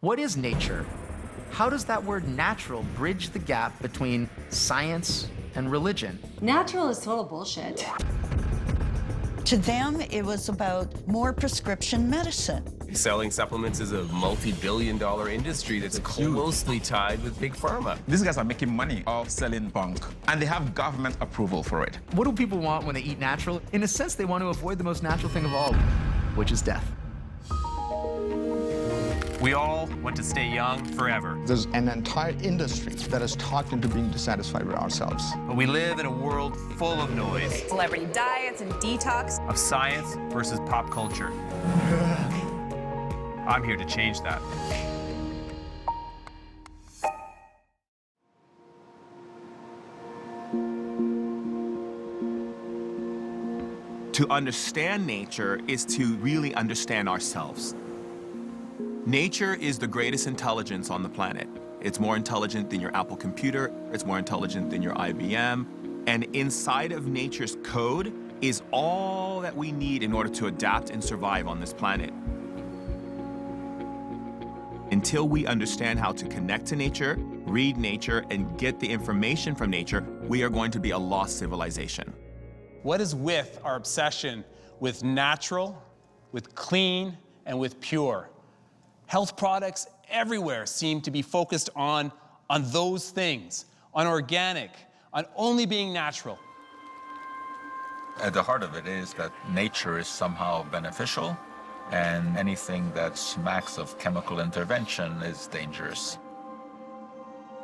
What is nature? How does that word natural bridge the gap between science and religion? Natural is total bullshit. To them, it was about more prescription medicine. Selling supplements is a multi-billion-dollar industry that's closely tied with big pharma. These guys are making money off selling bunk, and they have government approval for it. What do people want when they eat natural? In a sense, they want to avoid the most natural thing of all, which is death. We all want to stay young forever. There's an entire industry that is talked into being dissatisfied with ourselves. But we live in a world full of noise, Celebrity diets and detox. of science versus pop culture. I'm here to change that. To understand nature is to really understand ourselves. Nature is the greatest intelligence on the planet. It's more intelligent than your Apple computer. It's more intelligent than your IBM. And inside of nature's code is all that we need in order to adapt and survive on this planet. Until we understand how to connect to nature, read nature, and get the information from nature, we are going to be a lost civilization. What is with our obsession with natural, with clean, and with pure? Health products everywhere seem to be focused on those things, on organic, on only being natural. At the heart of it is that nature is somehow beneficial, and anything that smacks of chemical intervention is dangerous.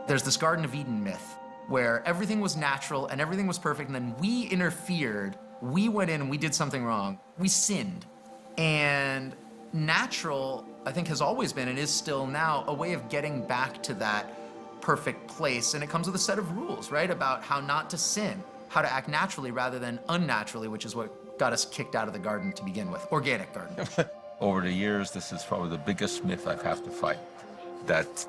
There's this Garden of Eden myth where everything was natural and everything was perfect, and then we interfered. We went in and we did something wrong. We sinned. And natural, I think, has always been and is still now a way of getting back to that perfect place. And it comes with a set of rules, right? About how not to sin, how to act naturally rather than unnaturally, which is what got us kicked out of the garden to begin with, organic garden. Over the years, this is probably the biggest myth I've had to fight, that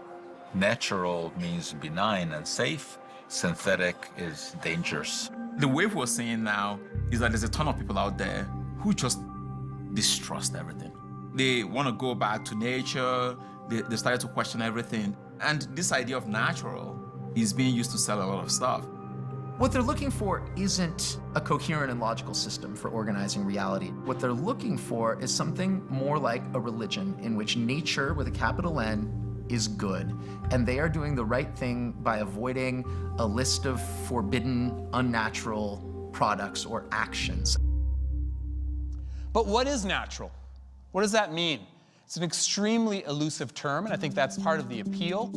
natural means benign and safe, synthetic is dangerous. The wave we're seeing now is that there's a ton of people out there who just distrust everything. They want to go back to nature. They started to question everything. And this idea of natural is being used to sell a lot of stuff. What they're looking for isn't a coherent and logical system for organizing reality. What they're looking for is something more like a religion in which nature, with a capital N, is good. And they are doing the right thing by avoiding a list of forbidden, unnatural products or actions. But what is natural? What does that mean? It's an extremely elusive term, and I think that's part of the appeal.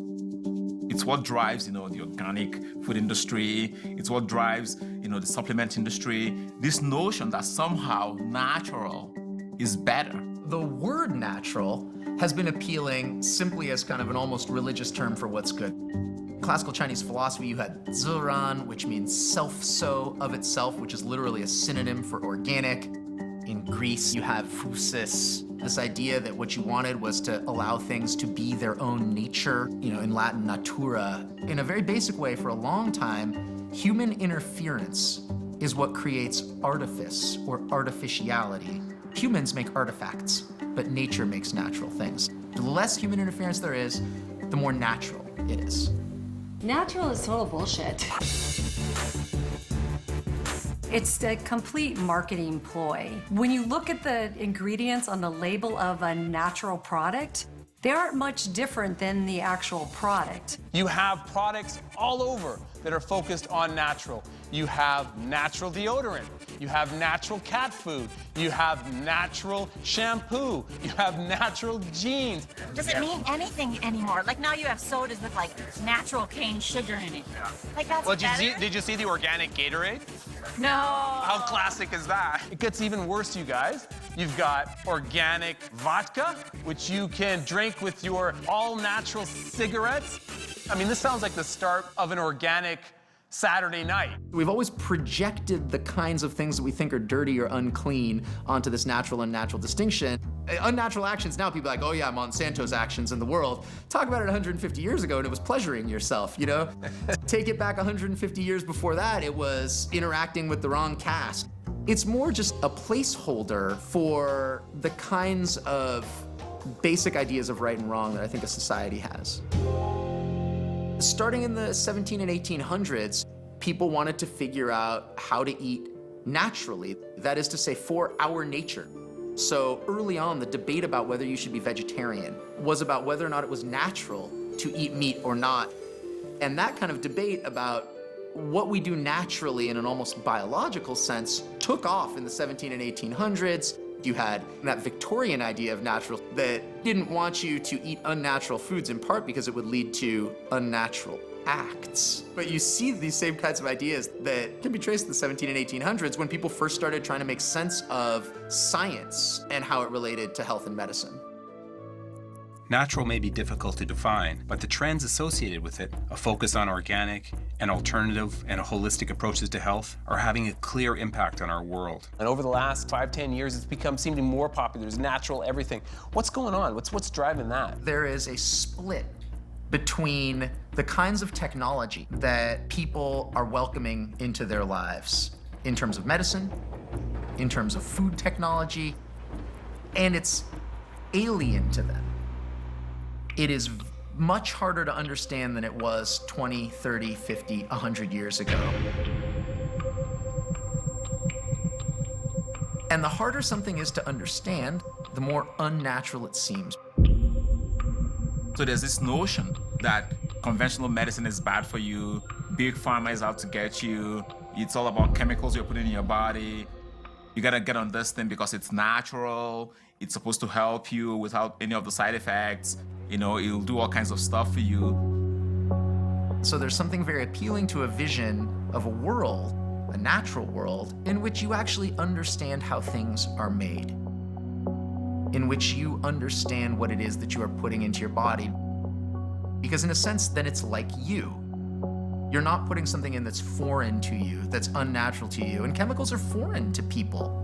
It's what drives, the organic food industry. It's what drives, the supplement industry. This notion that somehow natural is better. The word natural has been appealing simply as kind of an almost religious term for what's good. Classical Chinese philosophy, you had ziran, which means self-so of itself, which is literally a synonym for organic. In Greece, you have physis, this idea that what you wanted was to allow things to be their own nature, in Latin, natura. In a very basic way, for a long time, human interference is what creates artifice or artificiality. Humans make artifacts, but nature makes natural things. The less human interference there is, the more natural it is. Natural is total bullshit. It's a complete marketing ploy. When you look at the ingredients on the label of a natural product, they aren't much different than the actual product. You have products all over that are focused on natural. You have natural deodorant. You have natural cat food. You have natural shampoo. You have natural jeans. Does it mean anything anymore? Like now you have sodas with natural cane sugar in it. Like that's better? Did you see the organic Gatorade? No. How classic is that? It gets even worse, you guys. You've got organic vodka, which you can drink with your all-natural cigarettes. I mean, this sounds like the start of an organic Saturday night. We've always projected the kinds of things that we think are dirty or unclean onto this natural and unnatural distinction. Unnatural actions, now people are like, oh yeah, Monsanto's actions in the world. Talk about it 150 years ago and it was pleasuring yourself, Take it back 150 years before that, it was interacting with the wrong caste. It's more just a placeholder for the kinds of basic ideas of right and wrong that I think a society has. Starting in the 17 and 1800s, people wanted to figure out how to eat naturally, that is to say, for our nature. So early on, the debate about whether you should be vegetarian was about whether or not it was natural to eat meat or not. And that kind of debate about what we do naturally in an almost biological sense took off in the 17 and 1800s. You had that Victorian idea of natural that didn't want you to eat unnatural foods, in part because it would lead to unnatural acts. But you see these same kinds of ideas that can be traced in the 17 and 1800s when people first started trying to make sense of science and how it related to health and medicine. Natural may be difficult to define, but the trends associated with it, a focus on organic, an alternative, and holistic approaches to health, are having a clear impact on our world. And over the last 5-10 years, it's become seemingly more popular. There's natural everything. What's going on? What's driving that? There is a split between the kinds of technology that people are welcoming into their lives in terms of medicine, in terms of food technology, and it's alien to them. It is much harder to understand than it was 20, 30, 50, 100 years ago. And the harder something is to understand, the more unnatural it seems. So there's this notion that conventional medicine is bad for you, big pharma is out to get you, it's all about chemicals you're putting in your body, you gotta get on this thing because it's natural, it's supposed to help you without any of the side effects, you know, it'll do all kinds of stuff for you. So there's something very appealing to a vision of a world, a natural world, in which you actually understand how things are made, in which you understand what it is that you are putting into your body. Because in a sense, then it's like you. You're not putting something in that's foreign to you, that's unnatural to you, and chemicals are foreign to people.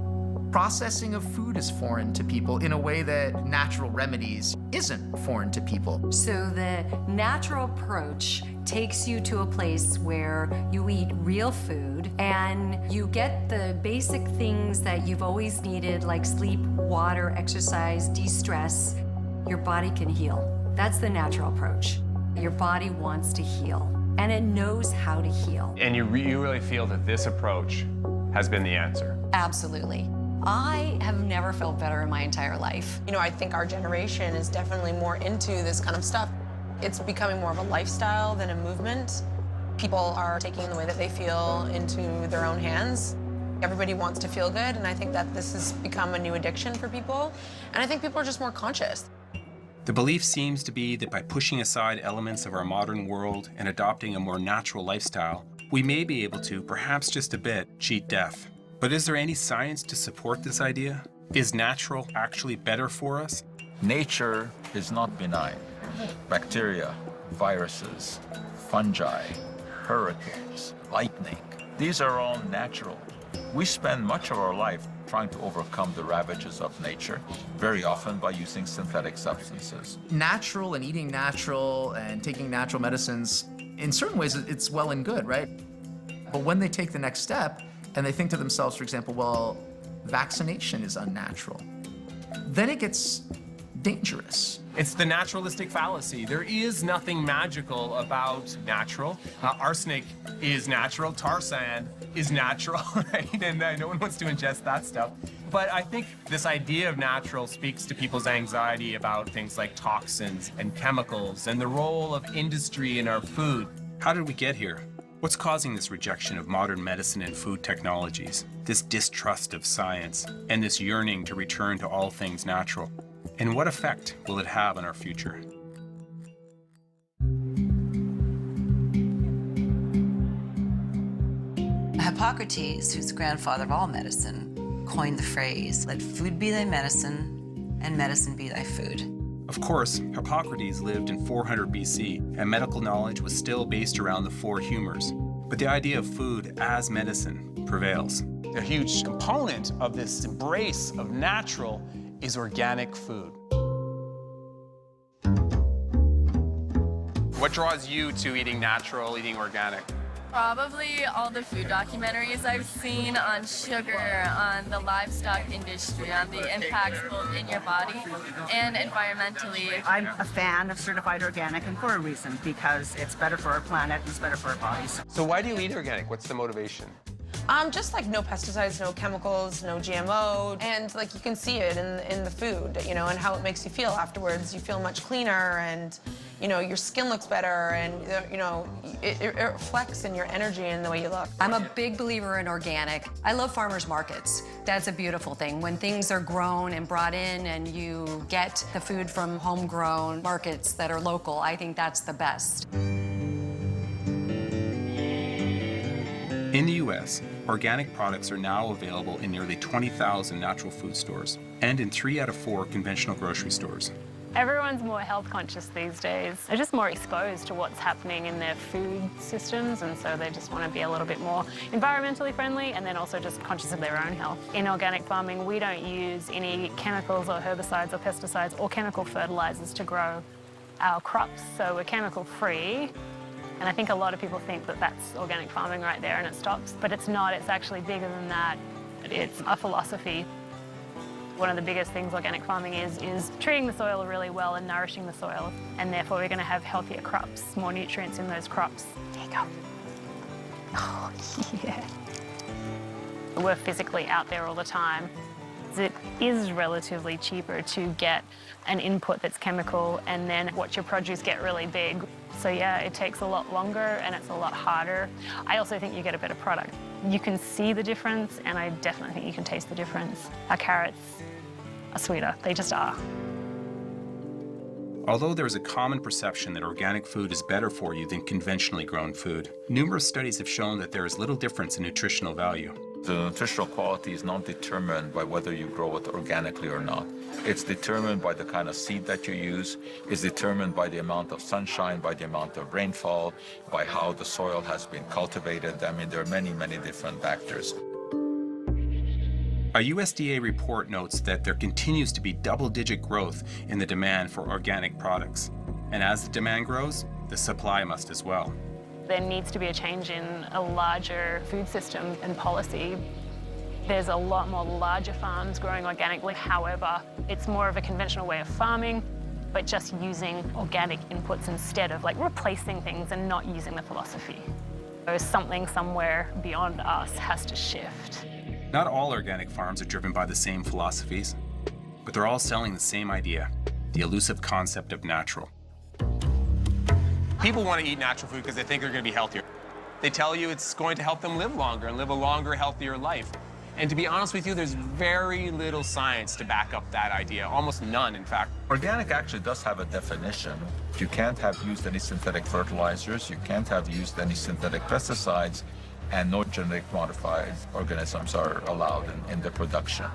Processing of food is foreign to people in a way that natural remedies isn't foreign to people. So the natural approach takes you to a place where you eat real food and you get the basic things that you've always needed, like sleep, water, exercise, de-stress. Your body can heal. That's the natural approach. Your body wants to heal, and it knows how to heal. And you really feel that this approach has been the answer? Absolutely. I have never felt better in my entire life. You know, I think our generation is definitely more into this kind of stuff. It's becoming more of a lifestyle than a movement. People are taking the way that they feel into their own hands. Everybody wants to feel good, and I think that this has become a new addiction for people. And I think people are just more conscious. The belief seems to be that by pushing aside elements of our modern world and adopting a more natural lifestyle, we may be able to, perhaps just a bit, cheat death. But is there any science to support this idea? Is natural actually better for us? Nature is not benign. Bacteria, viruses, fungi, hurricanes, lightning, these are all natural. We spend much of our life trying to overcome the ravages of nature, very often by using synthetic substances. Natural and eating natural and taking natural medicines, in certain ways, it's well and good, right? But when they take the next step and they think to themselves, for example, well, vaccination is unnatural, then it gets dangerous. It's the naturalistic fallacy. There is nothing magical about natural. Arsenic is natural, tar sand is natural, right? And no one wants to ingest that stuff. But I think this idea of natural speaks to people's anxiety about things like toxins and chemicals and the role of industry in our food. How did we get here? What's causing this rejection of modern medicine and food technologies, this distrust of science, and this yearning to return to all things natural? And what effect will it have on our future? Hippocrates, who's the grandfather of all medicine, coined the phrase, "Let food be thy medicine, and medicine be thy food." Of course, Hippocrates lived in 400 BC, and medical knowledge was still based around the four humors. But the idea of food as medicine prevails. A huge component of this embrace of natural is organic food. What draws you to eating natural, eating organic? Probably all the food documentaries I've seen on sugar, on the livestock industry, on the impacts both in your body and environmentally. I'm a fan of certified organic, and for a reason, because it's better for our planet, it's better for our bodies. So why do you eat organic? What's the motivation? Just like no pesticides, no chemicals, no GMO, and like you can see it in the food, you know, and how it makes you feel afterwards. You feel much cleaner, and you know, your skin looks better, and you know, it reflects in your energy and the way you look. I'm a big believer in organic. I love farmers markets. That's a beautiful thing. When things are grown and brought in and you get the food from homegrown markets that are local, I think that's the best. In the U.S., organic products are now available in nearly 20,000 natural food stores and in 3 out of 4 conventional grocery stores. Everyone's more health conscious these days. They're just more exposed to what's happening in their food systems, and so they just want to be a little bit more environmentally friendly and then also just conscious of their own health. In organic farming, we don't use any chemicals or herbicides or pesticides or chemical fertilizers to grow our crops, so we're chemical free. And I think a lot of people think that that's organic farming right there and it stops, but it's not. It's actually bigger than that. It's a philosophy. One of the biggest things organic farming is treating the soil really well and nourishing the soil, and therefore we're going to have healthier crops, more nutrients in those crops. There you go. Oh, yeah. We're physically out there all the time. It is relatively cheaper to get an input that's chemical and then watch your produce get really big. So yeah, it takes a lot longer and it's a lot harder. I also think you get a better product. You can see the difference, and I definitely think you can taste the difference. Our carrots are sweeter, they just are. Although there is a common perception that organic food is better for you than conventionally grown food, numerous studies have shown that there is little difference in nutritional value. The nutritional quality is not determined by whether you grow it organically or not. It's determined by the kind of seed that you use. It's determined by the amount of sunshine, by the amount of rainfall, by how the soil has been cultivated. I mean, there are many, many different factors. A USDA report notes that there continues to be double-digit growth in the demand for organic products. And as the demand grows, the supply must as well. There needs to be a change in a larger food system and policy. There's a lot more larger farms growing organically. However, it's more of a conventional way of farming, but just using organic inputs instead of like replacing things and not using the philosophy. So something somewhere beyond us has to shift. Not all organic farms are driven by the same philosophies, but they're all selling the same idea, the elusive concept of natural. People want to eat natural food because they think they're going to be healthier. They tell you it's going to help them live longer and live a longer, healthier life. And to be honest with you, there's very little science to back up that idea, almost none, in fact. Organic actually does have a definition. You can't have used any synthetic fertilizers, you can't have used any synthetic pesticides, and no genetic modified organisms are allowed in the production.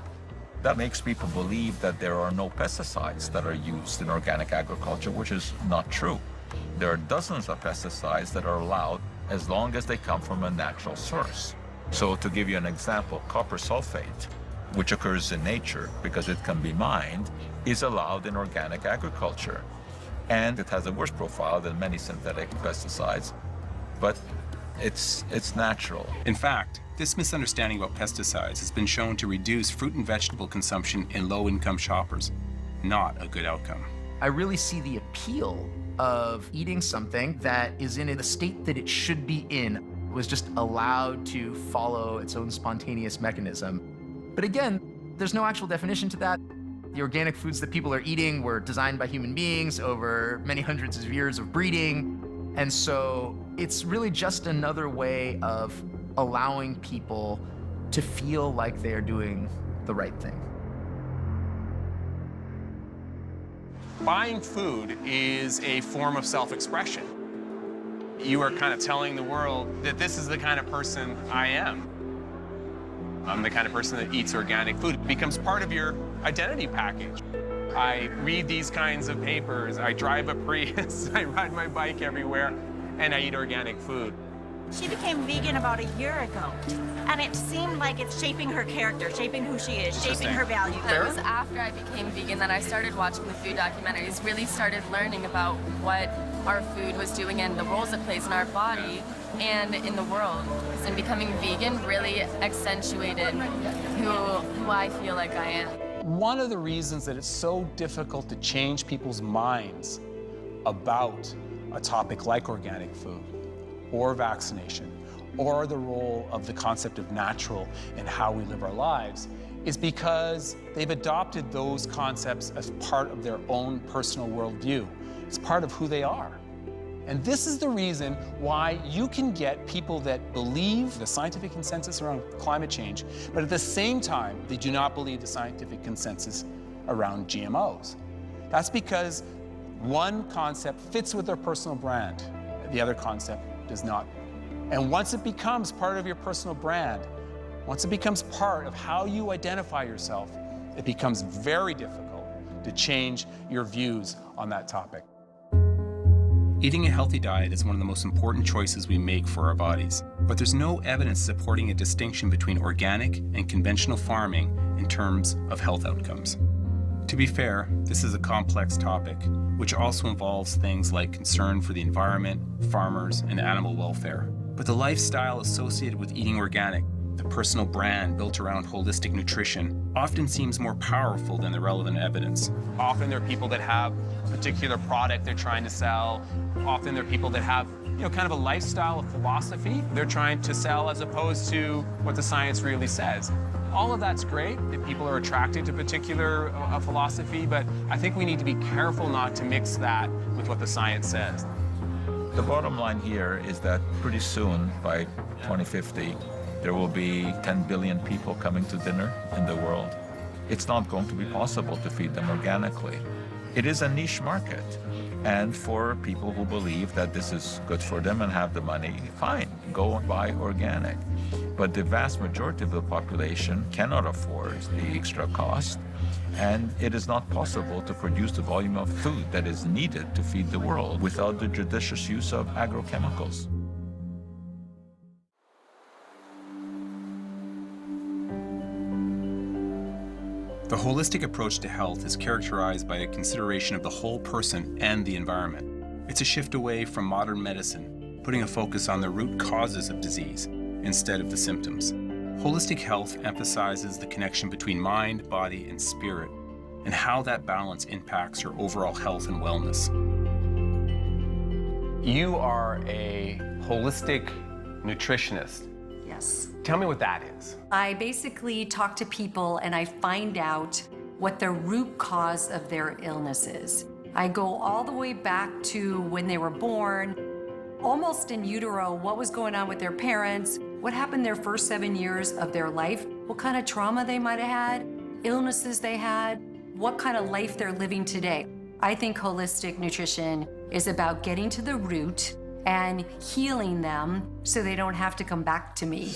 That makes people believe that there are no pesticides that are used in organic agriculture, which is not true. There are dozens of pesticides that are allowed as long as they come from a natural source. So to give you an example, copper sulfate, which occurs in nature because it can be mined, is allowed in organic agriculture. And it has a worse profile than many synthetic pesticides, but it's natural. In fact, this misunderstanding about pesticides has been shown to reduce fruit and vegetable consumption in low-income shoppers. Not a good outcome. I really see the appeal of eating something that is in the state that it should be in, was just allowed to follow its own spontaneous mechanism. But again, there's no actual definition to that. The organic foods that people are eating were designed by human beings over many hundreds of years of breeding. And so it's really just another way of allowing people to feel like they're doing the right thing. Buying food is a form of self-expression. You are kind of telling the world that this is the kind of person I am. I'm the kind of person that eats organic food. It becomes part of your identity package. I read these kinds of papers, I drive a Prius, I ride my bike everywhere, and I eat organic food. She became vegan about a year ago, and it seemed like it's shaping her character, shaping who she is, shaping her values. It was after I became vegan that I started watching the food documentaries, really started learning about what our food was doing and the roles it plays in our body and in the world. And becoming vegan really accentuated who I feel like I am. One of the reasons that it's so difficult to change people's minds about a topic like organic food or vaccination or the role of the concept of natural in how we live our lives is because they've adopted those concepts as part of their own personal worldview. It's part of who they are. And this is the reason why you can get people that believe the scientific consensus around climate change, but at the same time, they do not believe the scientific consensus around GMOs. That's because one concept fits with their personal brand, the other concept does not. And once it becomes part of your personal brand, once it becomes part of how you identify yourself, it becomes very difficult to change your views on that topic. Eating a healthy diet is one of the most important choices we make for our bodies, but there's no evidence supporting a distinction between organic and conventional farming in terms of health outcomes. To be fair, this is a complex topic, which also involves things like concern for the environment, farmers, and animal welfare. But the lifestyle associated with eating organic, the personal brand built around holistic nutrition, often seems more powerful than the relevant evidence. Often there are people that have a particular product they're trying to sell. Often there are people that have, kind of a lifestyle, a philosophy they're trying to sell as opposed to what the science really says. All of that's great, that people are attracted to a particular philosophy, but I think we need to be careful not to mix that with what the science says. The bottom line here is that pretty soon, by 2050, there will be 10 billion people coming to dinner in the world. It's not going to be possible to feed them organically. It is a niche market. And for people who believe that this is good for them and have the money, fine, go and buy organic. But the vast majority of the population cannot afford the extra cost, and it is not possible to produce the volume of food that is needed to feed the world without the judicious use of agrochemicals. The holistic approach to health is characterized by a consideration of the whole person and the environment. It's a shift away from modern medicine, putting a focus on the root causes of disease instead of the symptoms. Holistic health emphasizes the connection between mind, body, and spirit, and how that balance impacts your overall health and wellness. You are a holistic nutritionist. Yes. Tell me what that is. I basically talk to people and I find out what the root cause of their illness is. I go all the way back to when they were born, almost in utero, what was going on with their parents, what happened their first 7 years of their life, what kind of trauma they might have had, illnesses they had, what kind of life they're living today. I think holistic nutrition is about getting to the root and healing them so they don't have to come back to me.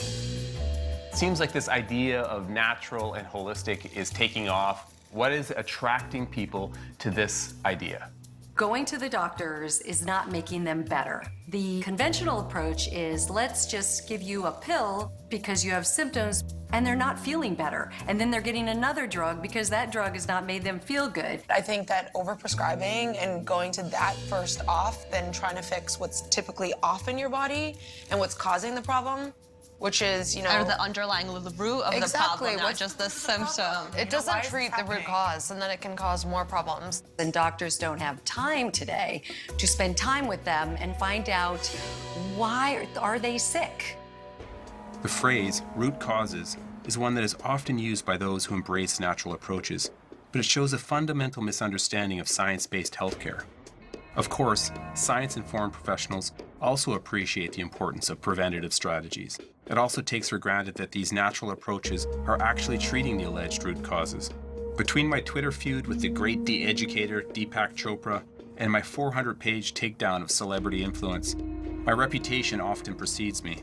Seems like this idea of natural and holistic is taking off. What is attracting people to this idea? Going to the doctors is not making them better. The conventional approach is let's just give you a pill because you have symptoms and they're not feeling better. And then they're getting another drug because that drug has not made them feel good. I think that overprescribing and going to that first off, then trying to fix what's typically off in your body and what's causing the problem, which is, or the underlying root of the problem, not What's just the symptom. It doesn't treat the root cause, and then it can cause more problems. And doctors don't have time today to spend time with them and find out why are they sick. The phrase root causes is one that is often used by those who embrace natural approaches, but it shows a fundamental misunderstanding of science-based healthcare. Of course, science-informed professionals also appreciate the importance of preventative strategies. It also takes for granted that these natural approaches are actually treating the alleged root causes. Between my Twitter feud with the great de-educator Deepak Chopra and my 400-page takedown of celebrity influence, my reputation often precedes me.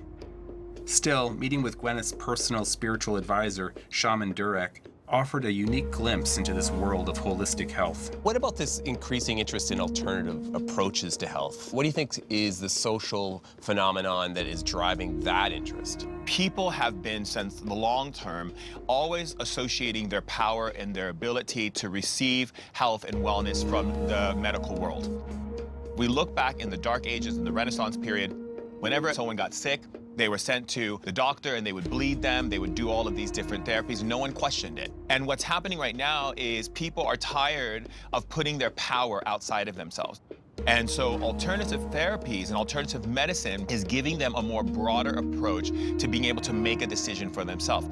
Still, meeting with Gwyneth's personal spiritual advisor, Shaman Durek, offered a unique glimpse into this world of holistic health. What about this increasing interest in alternative approaches to health? What do you think is the social phenomenon that is driving that interest? People have been, since the long term, always associating their power and their ability to receive health and wellness from the medical world. We look back in the Dark Ages and the Renaissance period, whenever someone got sick, they were sent to the doctor and they would bleed them, they would do all of these different therapies, no one questioned it. And what's happening right now is people are tired of putting their power outside of themselves. And so alternative therapies and alternative medicine is giving them a more broader approach to being able to make a decision for themselves.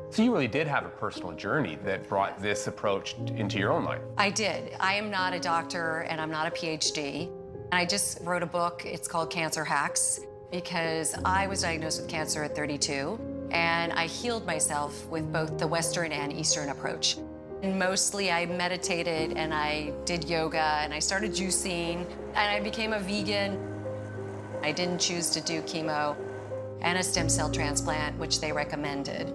So you really did have a personal journey that brought this approach into your own life. I did. I am not a doctor and I'm not a PhD. I just wrote a book. It's called Cancer Hacks because I was diagnosed with cancer at 32 and I healed myself with both the Western and Eastern approach. And mostly I meditated and I did yoga and I started juicing and I became a vegan. I didn't choose to do chemo and a stem cell transplant, which they recommended.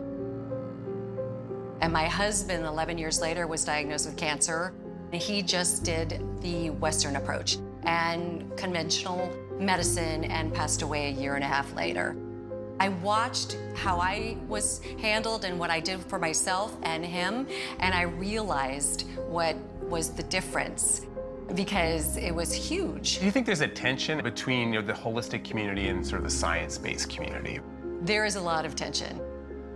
And my husband, 11 years later, was diagnosed with cancer. He just did the Western approach and conventional medicine and passed away a year and a half later. I watched how I was handled and what I did for myself and him, and I realized what was the difference because it was huge. Do you think there's a tension between the holistic community and sort of the science-based community? There is a lot of tension.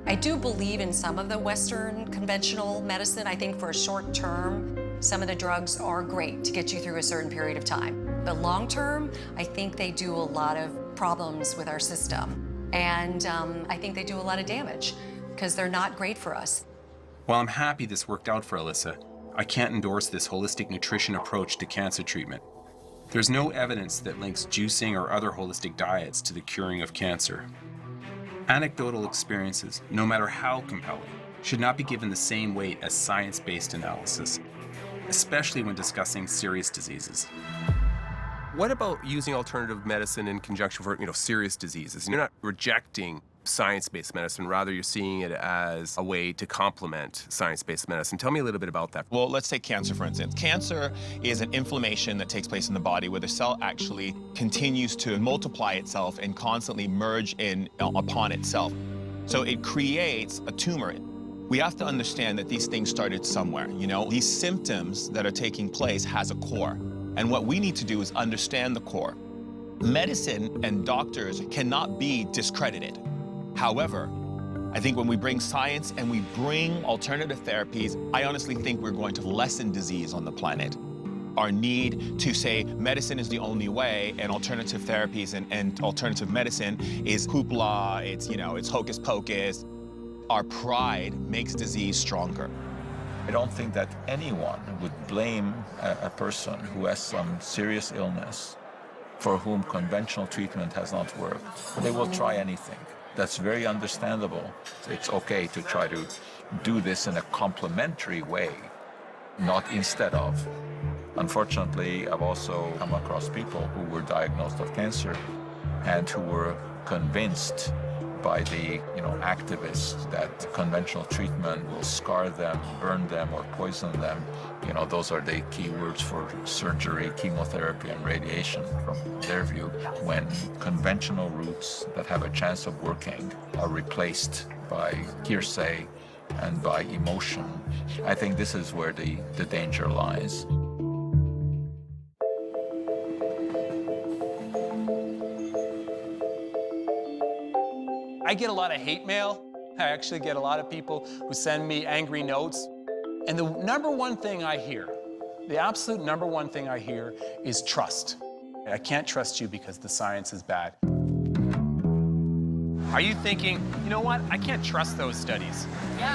I do believe in some of the Western conventional medicine. I think for a short term, some of the drugs are great to get you through a certain period of time. But long term, I think they do a lot of problems with our system. And I think they do a lot of damage because they're not great for us. While I'm happy this worked out for Alyssa, I can't endorse this holistic nutrition approach to cancer treatment. There's no evidence that links juicing or other holistic diets to the curing of cancer. Anecdotal experiences, no matter how compelling, should not be given the same weight as science-based analysis, especially when discussing serious diseases. What about using alternative medicine in conjunction for, serious diseases? You're not rejecting science-based medicine, rather you're seeing it as a way to complement science-based medicine. Tell me a little bit about that. Well, let's take cancer, for instance. Cancer is an inflammation that takes place in the body where the cell actually continues to multiply itself and constantly merge in upon itself. So it creates a tumor. We have to understand that these things started somewhere, These symptoms that are taking place has a core. And what we need to do is understand the core. Medicine and doctors cannot be discredited. However, I think when we bring science and we bring alternative therapies, I honestly think we're going to lessen disease on the planet. Our need to say medicine is the only way and alternative therapies and alternative medicine is hoopla, it's hocus pocus. Our pride makes disease stronger. I don't think that anyone would blame a person who has some serious illness for whom conventional treatment has not worked. They will try anything. That's very understandable. It's okay to try to do this in a complementary way, not instead of. Unfortunately, I've also come across people who were diagnosed with cancer and who were convinced by the activists that conventional treatment will scar them, burn them, or poison them. Those are the key words for surgery, chemotherapy, and radiation from their view. When conventional routes that have a chance of working are replaced by hearsay and by emotion, I think this is where the danger lies. I get a lot of hate mail. I actually get a lot of people who send me angry notes. And the number one thing I hear, the absolute number one thing I hear is trust. I can't trust you because the science is bad. Are you thinking, you know what, I can't trust those studies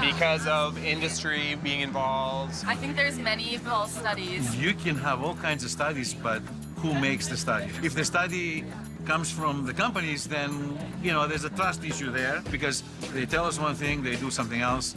because of industry being involved? I think there's many false studies. You can have all kinds of studies, but who makes the study? If the study comes from the companies, then, you know, there's a trust issue there because they tell us one thing, they do something else.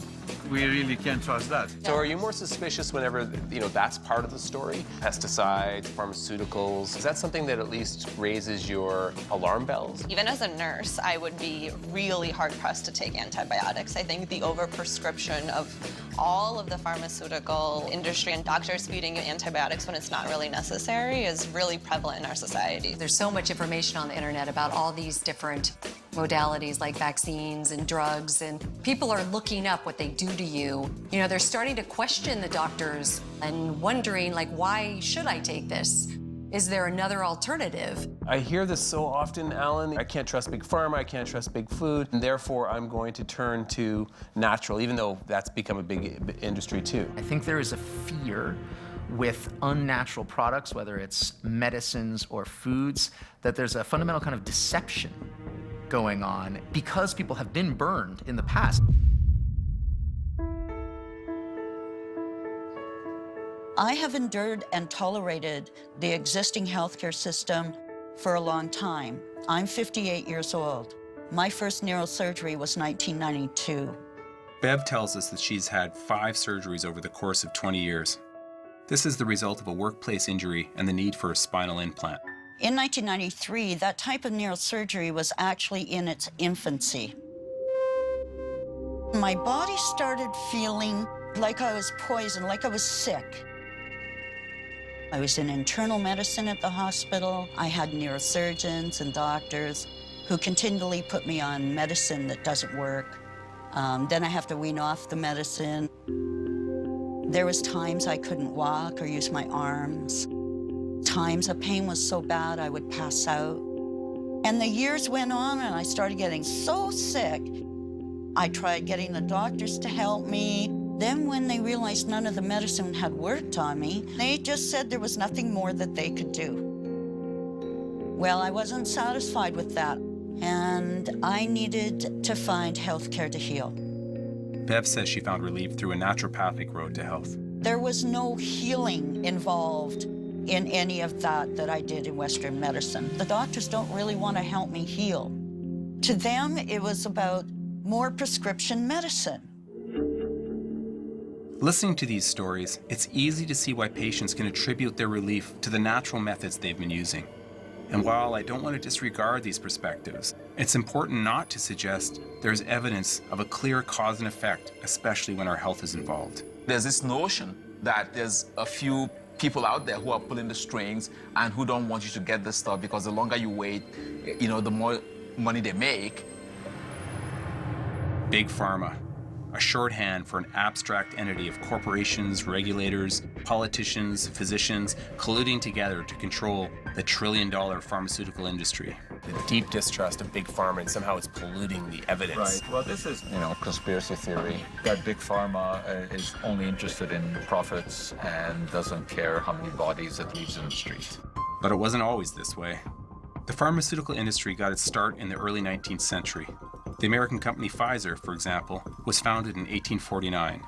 We really can't trust that. So are you more suspicious whenever, you know, that's part of the story? Pesticides, pharmaceuticals, is that something that at least raises your alarm bells? Even as a nurse, I would be really hard-pressed to take antibiotics. I think the overprescription of all of the pharmaceutical industry and doctors feeding you antibiotics when it's not really necessary is really prevalent in our society. There's so much information on the internet about all these different modalities like vaccines and drugs, and people are looking up what they do to you. You know, they're starting to question the doctors and wondering, like, why should I take this? Is there another alternative? I hear this so often, Alan. I can't trust big pharma, I can't trust big food, and therefore I'm going to turn to natural, even though that's become a big industry too. I think there is a fear with unnatural products, whether it's medicines or foods, that there's a fundamental kind of deception going on because people have been burned in the past. I have endured and tolerated the existing healthcare system for a long time. I'm 58 years old. My first neurosurgery was 1992. Bev tells us that she's had 5 surgeries over the course of 20 years. This is the result of a workplace injury and the need for a spinal implant. In 1993, that type of neurosurgery was actually in its infancy. My body started feeling like I was poisoned, like I was sick. I was in internal medicine at the hospital. I had neurosurgeons and doctors who continually put me on medicine that doesn't work. Then I have to wean off the medicine. There was times I couldn't walk or use my arms. Times the pain was so bad I would pass out. And the years went on and I started getting so sick. I tried getting the doctors to help me. Then when they realized none of the medicine had worked on me, they just said there was nothing more that they could do. Well, I wasn't satisfied with that, and I needed to find healthcare to heal. Bev says she found relief through a naturopathic road to health. There was no healing involved in any of that I did in Western medicine. The doctors don't really want to help me heal. To them, it was about more prescription medicine. Listening to these stories, it's easy to see why patients can attribute their relief to the natural methods they've been using. And while I don't want to disregard these perspectives, it's important not to suggest there's evidence of a clear cause and effect, especially when our health is involved. There's this notion that there's a few people out there who are pulling the strings and who don't want you to get this stuff because the longer you wait, you know, the more money they make. Big Pharma, a shorthand for an abstract entity of corporations, regulators, politicians, physicians colluding together to control the trillion-dollar pharmaceutical industry. The deep distrust of big pharma, and somehow it's polluting the evidence. Right. Well, this is, conspiracy theory that big pharma is only interested in profits and doesn't care how many bodies it leaves in the street. But it wasn't always this way. The pharmaceutical industry got its start in the early 19th century. The American company Pfizer, for example, was founded in 1849.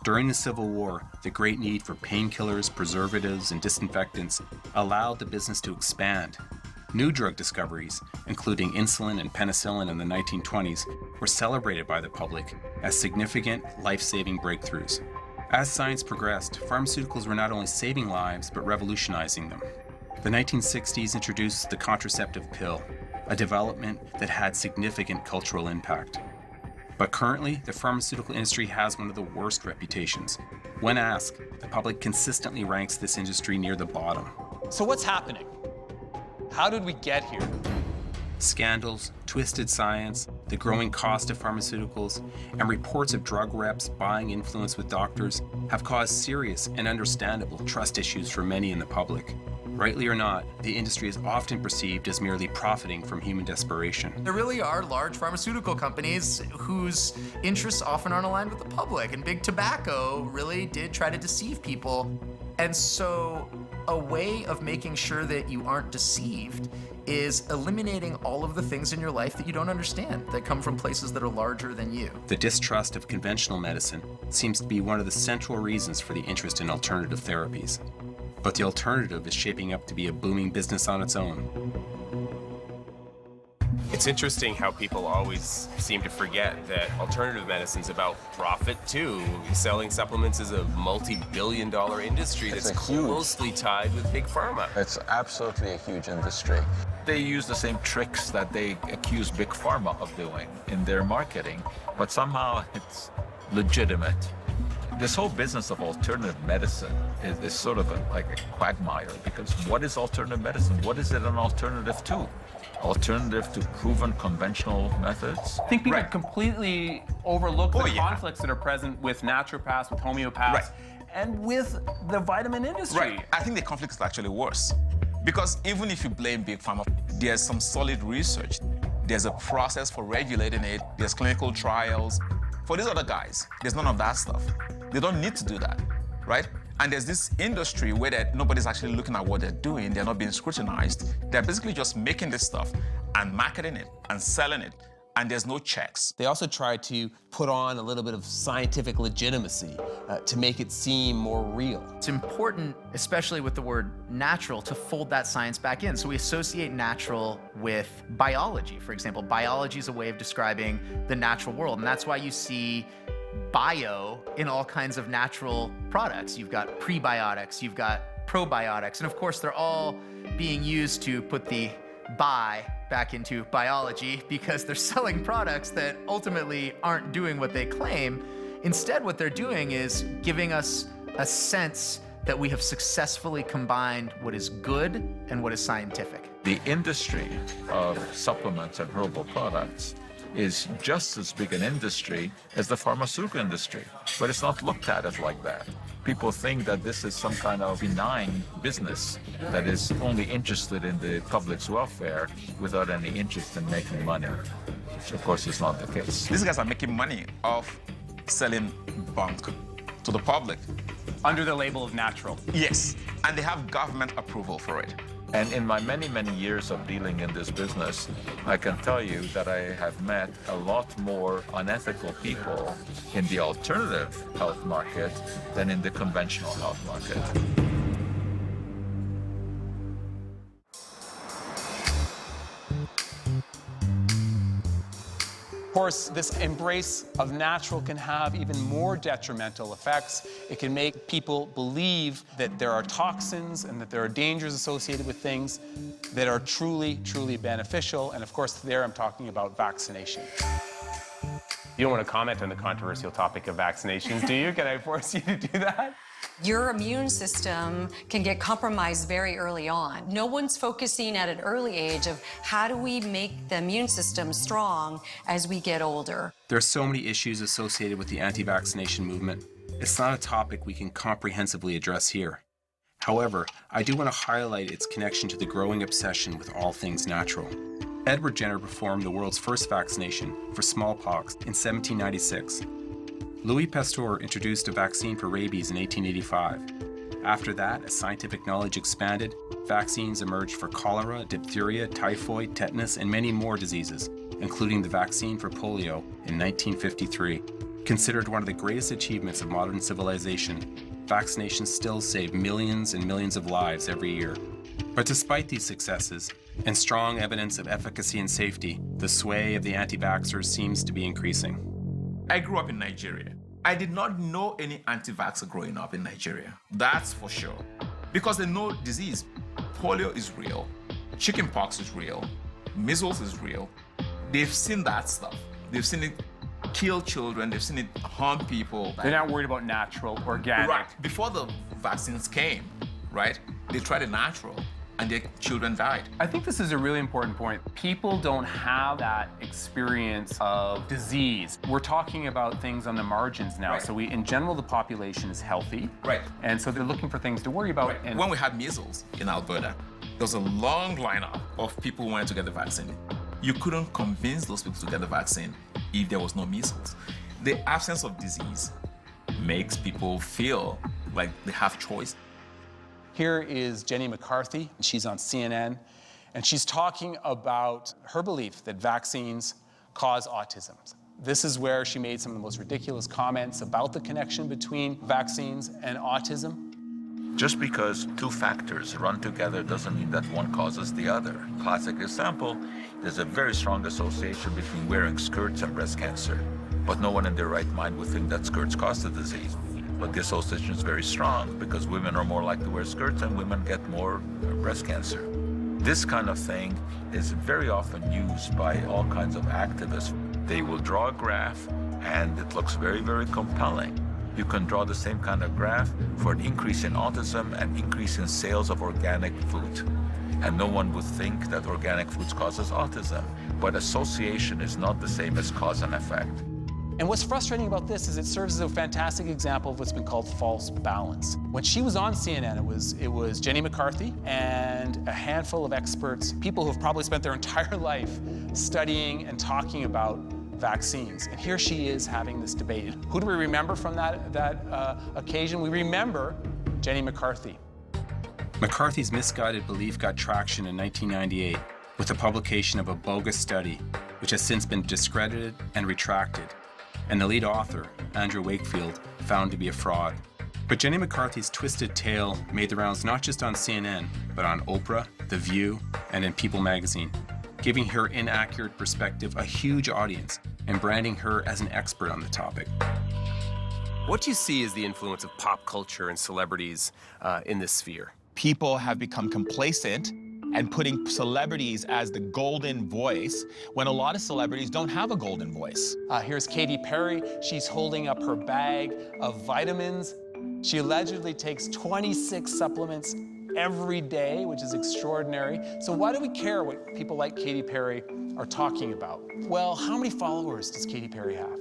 During the Civil War, the great need for painkillers, preservatives, and disinfectants allowed the business to expand. New drug discoveries, including insulin and penicillin in the 1920s, were celebrated by the public as significant, life-saving breakthroughs. As science progressed, pharmaceuticals were not only saving lives, but revolutionizing them. The 1960s introduced the contraceptive pill, a development that had significant cultural impact. But currently, the pharmaceutical industry has one of the worst reputations. When asked, the public consistently ranks this industry near the bottom. So what's happening? How did we get here? Scandals, twisted science, the growing cost of pharmaceuticals, and reports of drug reps buying influence with doctors have caused serious and understandable trust issues for many in the public. Rightly or not, the industry is often perceived as merely profiting from human desperation. There really are large pharmaceutical companies whose interests often aren't aligned with the public, and big tobacco really did try to deceive people. And so a way of making sure that you aren't deceived is eliminating all of the things in your life that you don't understand, that come from places that are larger than you. The distrust of conventional medicine seems to be one of the central reasons for the interest in alternative therapies. But the alternative is shaping up to be a booming business on its own. It's interesting how people always seem to forget that alternative medicine's about profit too. Selling supplements is a multi-billion-dollar industry that's closely tied with big pharma. It's absolutely a huge industry. They use the same tricks that they accuse big pharma of doing in their marketing, but somehow it's legitimate. This whole business of alternative medicine is sort of like a quagmire, because what is alternative medicine? What is it an alternative to? Alternative to proven conventional methods? I think people completely overlook the conflicts that are present with naturopaths, with homeopaths, and with the vitamin industry. Right. I think the conflict is actually worse. Because even if you blame big pharma, there's some solid research. There's a process for regulating it. There's clinical trials. For these other guys, there's none of that stuff. They don't need to do that, right? And there's this industry where nobody's actually looking at what they're doing. They're not being scrutinized. They're basically just making this stuff and marketing it and selling it. And there's no checks. They also try to put on a little bit of scientific legitimacy to make it seem more real. It's important, especially with the word natural, to fold that science back in. So we associate natural with biology. For example, biology is a way of describing the natural world. And that's why you see bio in all kinds of natural products. You've got prebiotics, you've got probiotics, and of course they're all being used to put the bi back into biology because they're selling products that ultimately aren't doing what they claim. Instead, what they're doing is giving us a sense that we have successfully combined what is good and what is scientific. The industry of supplements and herbal products is just as big an industry as the pharmaceutical industry, but it's not looked at as like that. People think that this is some kind of benign business that is only interested in the public's welfare without any interest in making money, which of course is not the case. These guys are making money off selling bunk to the public. Under the label of natural. Yes, and they have government approval for it. And in my many, many years of dealing in this business, I can tell you that I have met a lot more unethical people in the alternative health market than in the conventional health market. Of course, this embrace of natural can have even more detrimental effects. It can make people believe that there are toxins and that there are dangers associated with things that are truly, truly beneficial. And of course, there I'm talking about vaccination. You don't want to comment on the controversial topic of vaccinations, do you? Can I force you to do that? Your immune system can get compromised very early on. No one's focusing at an early age of how do we make the immune system strong as we get older. There are so many issues associated with the anti-vaccination movement. It's not a topic we can comprehensively address here. However, I do want to highlight its connection to the growing obsession with all things natural. Edward Jenner performed the world's first vaccination for smallpox in 1796. Louis Pasteur introduced a vaccine for rabies in 1885. After that, as scientific knowledge expanded, vaccines emerged for cholera, diphtheria, typhoid, tetanus, and many more diseases, including the vaccine for polio in 1953. Considered one of the greatest achievements of modern civilization, vaccinations still save millions and millions of lives every year. But despite these successes, and strong evidence of efficacy and safety, the sway of the anti-vaxxers seems to be increasing. I grew up in Nigeria. I did not know any anti-vaxxer growing up in Nigeria. That's for sure. Because they know disease. Polio is real. Chickenpox is real. Measles is real. They've seen that stuff. They've seen it kill children. They've seen it harm people. They're not worried about natural, organic. Right. Before the vaccines came, right, they tried the natural, and their children died. I think this is a really important point. People don't have that experience of disease. We're talking about things on the margins now. Right. So in general, the population is healthy. Right. And so they're looking for things to worry about. Right. And when we had measles in Alberta, there was a long lineup of people who wanted to get the vaccine. You couldn't convince those people to get the vaccine if there was no measles. The absence of disease makes people feel like they have choice. Here is Jenny McCarthy. She's on CNN, and she's talking about her belief that vaccines cause autism. This is where she made some of the most ridiculous comments about the connection between vaccines and autism. Just because two factors run together doesn't mean that one causes the other. Classic example, there's a very strong association between wearing skirts and breast cancer. But no one in their right mind would think that skirts cause the disease. But the association is very strong because women are more likely to wear skirts and women get more breast cancer. This kind of thing is very often used by all kinds of activists. They will draw a graph and it looks very, very compelling. You can draw the same kind of graph for an increase in autism and increase in sales of organic food. And no one would think that organic foods causes autism. But association is not the same as cause and effect. And what's frustrating about this is it serves as a fantastic example of what's been called false balance. When she was on CNN, it was Jenny McCarthy and a handful of experts, people who have probably spent their entire life studying and talking about vaccines. And here she is having this debate. Who do we remember from that occasion? We remember Jenny McCarthy. McCarthy's misguided belief got traction in 1998 with the publication of a bogus study, which has since been discredited and retracted, and the lead author, Andrew Wakefield, found to be a fraud. But Jenny McCarthy's twisted tale made the rounds not just on CNN, but on Oprah, The View, and in People magazine, giving her inaccurate perspective a huge audience and branding her as an expert on the topic. What do you see as the influence of pop culture and celebrities in this sphere? People have become complacent and putting celebrities as the golden voice when a lot of celebrities don't have a golden voice. Here's Katy Perry. She's holding up her bag of vitamins. She allegedly takes 26 supplements every day, which is extraordinary. So why do we care what people like Katy Perry are talking about? Well, how many followers does Katy Perry have?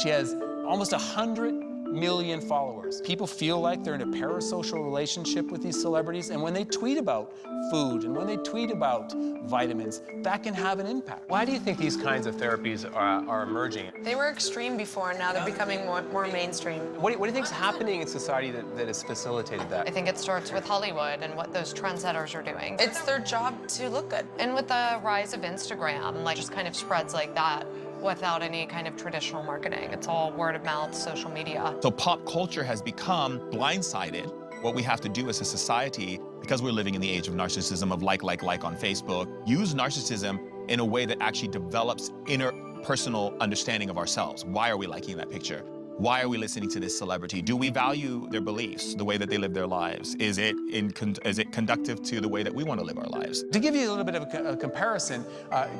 She has almost 100 million followers. People feel like they're in a parasocial relationship with these celebrities, and when they tweet about food and when they tweet about vitamins, that can have an impact. Why do you think these kinds of therapies are emerging? They were extreme before, and now they're becoming more mainstream. What do you think is happening in society that has facilitated that? I think it starts with Hollywood and what those trendsetters are doing. It's their job to look good. And with the rise of Instagram, like just kind of spreads like that without any kind of traditional marketing. It's all word of mouth, social media. So pop culture has become blindsided. What we have to do as a society, because we're living in the age of narcissism, of like on Facebook, use narcissism in a way that actually develops inner personal understanding of ourselves. Why are we liking that picture? Why are we listening to this celebrity? Do we value their beliefs, the way that they live their lives? Is it conductive to the way that we want to live our lives? To give you a little bit of a comparison,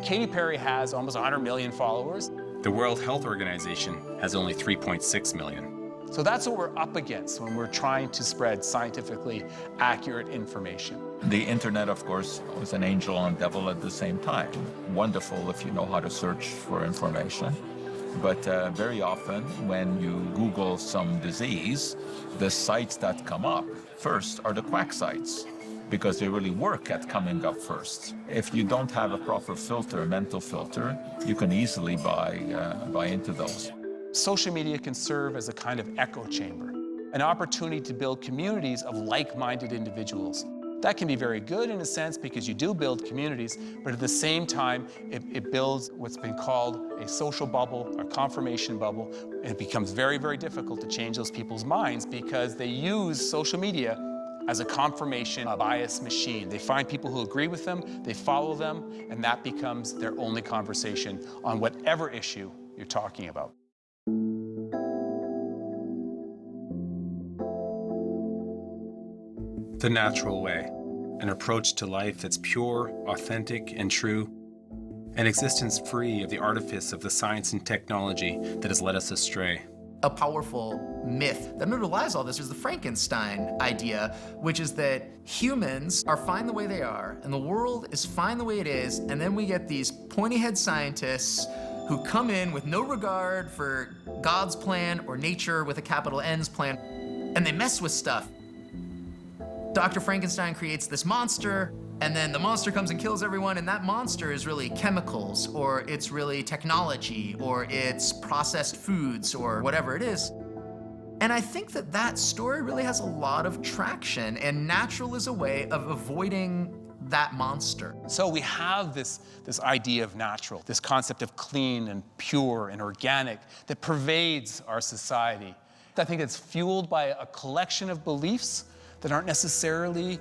Katy Perry has almost 100 million followers. The World Health Organization has only 3.6 million. So that's what we're up against when we're trying to spread scientifically accurate information. The internet, of course, is an angel and devil at the same time. Wonderful if you know how to search for information. But very often when you Google some disease, the sites that come up first are the quack sites because they really work at coming up first. If you don't have a proper filter, a mental filter, you can easily buy into those. Social media can serve as a kind of echo chamber, an opportunity to build communities of like-minded individuals. That can be very good in a sense because you do build communities, but at the same time, it builds what's been called a social bubble, a confirmation bubble, and it becomes very, very difficult to change those people's minds because they use social media as a confirmation bias machine. They find people who agree with them, they follow them, and that becomes their only conversation on whatever issue you're talking about. The natural way, an approach to life that's pure, authentic, and true, an existence free of the artifice of the science and technology that has led us astray. A powerful myth that underlies all this is the Frankenstein idea, which is that humans are fine the way they are, and the world is fine the way it is, and then we get these pointy-head scientists who come in with no regard for God's plan or nature with a capital N's plan, and they mess with stuff. Dr. Frankenstein creates this monster, and then the monster comes and kills everyone, and that monster is really chemicals, or it's really technology, or it's processed foods, or whatever it is. And I think that that story really has a lot of traction, and natural is a way of avoiding that monster. So we have this idea of natural, this concept of clean and pure and organic that pervades our society. I think it's fueled by a collection of beliefs that aren't necessarily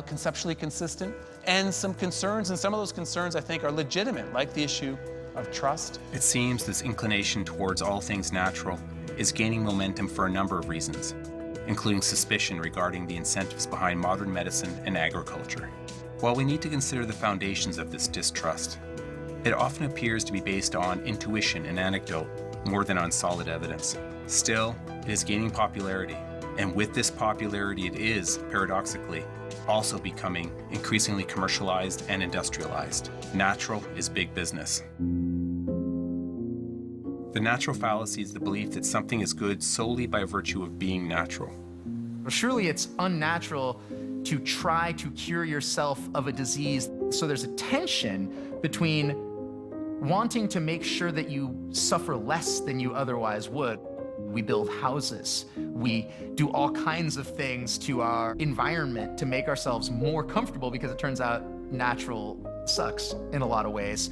conceptually consistent, and some concerns, and some of those concerns I think are legitimate, like the issue of trust. It seems this inclination towards all things natural is gaining momentum for a number of reasons, including suspicion regarding the incentives behind modern medicine and agriculture. While we need to consider the foundations of this distrust, it often appears to be based on intuition and anecdote more than on solid evidence. Still, it is gaining popularity, and with this popularity it is, paradoxically, also becoming increasingly commercialized and industrialized. Natural is big business. The natural fallacy is the belief that something is good solely by virtue of being natural. Surely it's unnatural to try to cure yourself of a disease. So there's a tension between wanting to make sure that you suffer less than you otherwise would. We build houses. We do all kinds of things to our environment to make ourselves more comfortable, because it turns out natural sucks in a lot of ways.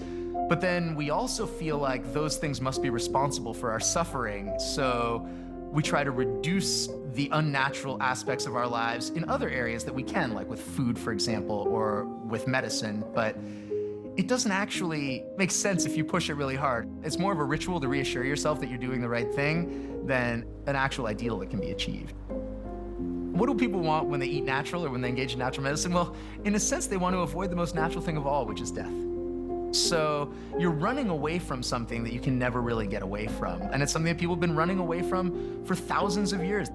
But then we also feel like those things must be responsible for our suffering. So we try to reduce the unnatural aspects of our lives in other areas that we can, like with food, for example, or with medicine. But it doesn't actually make sense if you push it really hard. It's more of a ritual to reassure yourself that you're doing the right thing than an actual ideal that can be achieved. What do people want when they eat natural or when they engage in natural medicine? Well, in a sense, they want to avoid the most natural thing of all, which is death. So you're running away from something that you can never really get away from. And it's something that people have been running away from for thousands of years.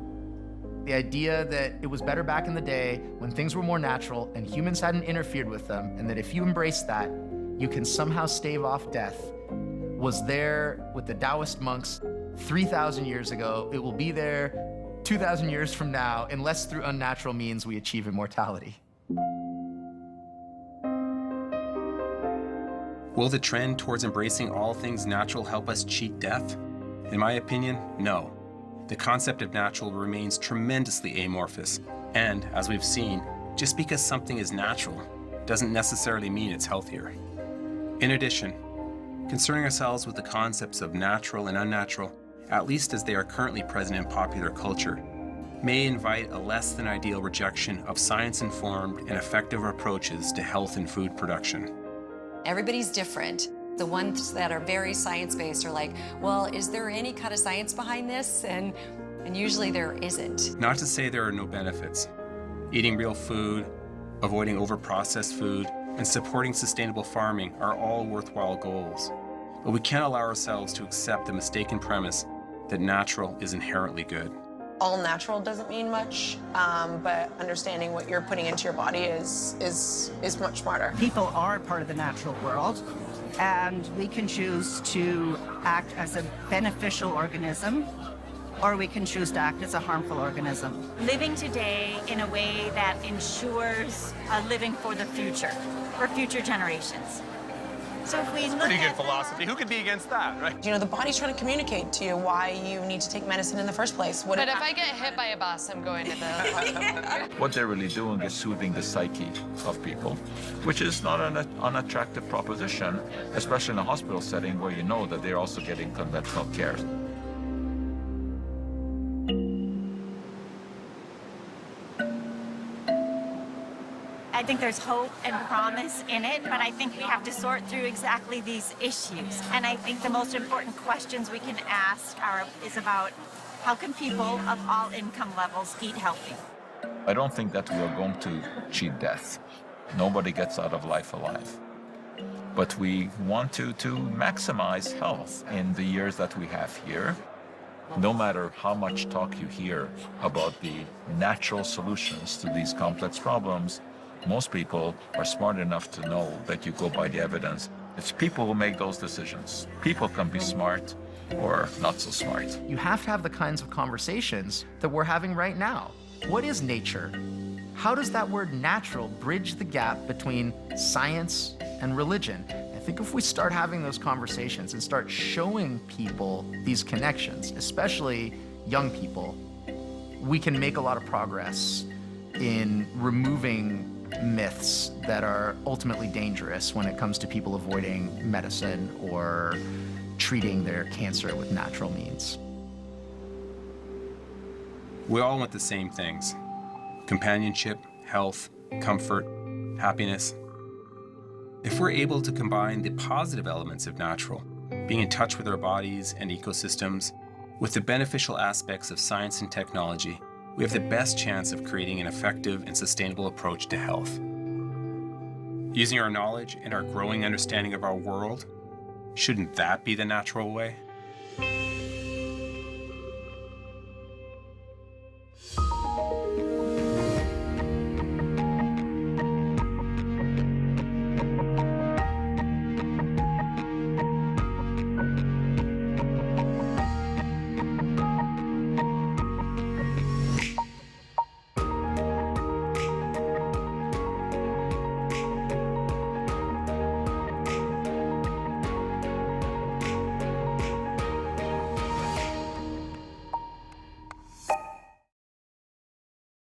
The idea that it was better back in the day when things were more natural and humans hadn't interfered with them, and that if you embrace that, you can somehow stave off death, was there with the Taoist monks 3,000 years ago. It will be there 2,000 years from now, unless through unnatural means we achieve immortality. Will the trend towards embracing all things natural help us cheat death? In my opinion, no. The concept of natural remains tremendously amorphous, and as we've seen, just because something is natural doesn't necessarily mean it's healthier. In addition, concerning ourselves with the concepts of natural and unnatural, at least as they are currently present in popular culture, may invite a less than ideal rejection of science-informed and effective approaches to health and food production. Everybody's different. The ones that are very science-based are like, well, is there any kind of science behind this? And usually there isn't. Not to say there are no benefits. Eating real food, avoiding over-processed food, and supporting sustainable farming are all worthwhile goals. But we can't allow ourselves to accept the mistaken premise that natural is inherently good. All natural doesn't mean much, but understanding what you're putting into your body is much smarter. People are part of the natural world, and we can choose to act as a beneficial organism, or we can choose to act as a harmful organism. Living today in a way that ensures a living for the future, for future generations. So if we look Pretty good philosophy. Who could be against that, right? You know, the body's trying to communicate to you why you need to take medicine in the first place. But if I get hit by a bus, I'm going to the hospital. What they're really doing is soothing the psyche of people, which is not an unattractive proposition, especially in a hospital setting where you know that they're also getting conventional care. I think there's hope and promise in it, but I think we have to sort through exactly these issues. And I think the most important questions we can ask is about how can people of all income levels eat healthy? I don't think that we are going to cheat death. Nobody gets out of life alive. But we want to maximize health in the years that we have here. No matter how much talk you hear about the natural solutions to these complex problems, most people are smart enough to know that you go by the evidence. It's people who make those decisions. People can be smart or not so smart. You have to have the kinds of conversations that we're having right now. What is nature? How does that word natural bridge the gap between science and religion? I think if we start having those conversations and start showing people these connections, especially young people, we can make a lot of progress in removing myths that are ultimately dangerous when it comes to people avoiding medicine or treating their cancer with natural means. We all want the same things. companionship, health, comfort, happiness. If we're able to combine the positive elements of natural, being in touch with our bodies and ecosystems, with the beneficial aspects of science and technology, we have the best chance of creating an effective and sustainable approach to health. Using our knowledge and our growing understanding of our world, shouldn't that be the natural way?